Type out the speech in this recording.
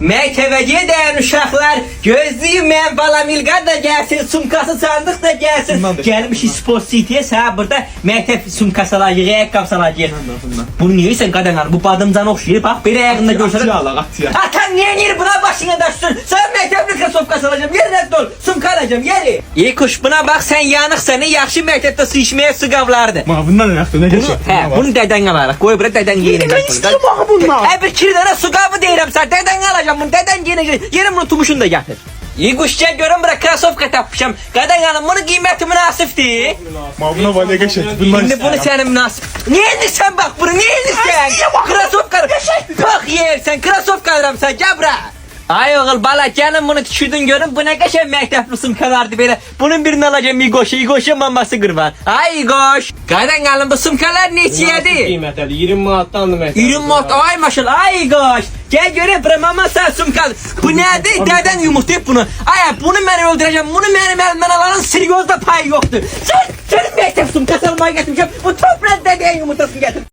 Məktəbə gedən uşaqlar gözləyim mən balam İlqar da gəlsin, sumkası sandıq da gəlsin. Gəlmiş sport sitiyə sənə burada məktəb sumkası alacaq, ayaqqabısı alacaq. Bunu niyə sən qadan alır? Bu badımcan oxşayır, bax belə ayağında görsənir. Atıya. Atan niyə niyə buna başına daşsın? Sən məktəbli krasovkası alacağım, yerine dol, sumka alacağım, yeri. İyi kuş buna bax sən yanıqsan, yaxşı məktəbdə su içməyə su qavlardı. Ma bundan yaxdır, nə keçək? Bunu dədən alarıq, qoy bura dədən yeyinəcək. Mən istəyirəm axı bundan. Bir iki dənə su qabı deyirəm sən, dədən alacağım bunu, dədən yeyinəcək. Yerim bunu tumuşunu da gətir. İyi quşca görüm bura krasovka tapmışam. Qadan alım, bunu qiyməti münasibdir. Ma buna var, nə keçək? Bundan İndi bunu sənin münasib. Niyə indirsən bax bunu, niyə indirsən? Krasovka, bax yersən, krasovka alıram sən, gəl bura. Ay oğul bala gəlin bunu tükürdün görün, bu nə qəşəng məktəbli sumkalardı belə. Bunun birini alacağım İgoşa maması qırvan. Ay İgoş, qadan alın bu sumkalar neçəyədir? Qiymətədir, 20 manatdan aldım məktəbdə. 20 manat, ay maşallah, ay İgoş. Gəl görək bura mama sən sumkalı. Bu nədir? Dədən yumurtlayıb bunu. Ay bunu mən öldürəcəm, bunu mənim əlimdən alanın seriozda payı yoxdur. Sən məktəb sumkası almaya gətirmişəm, bu topraq dədən yumurtasını gətir.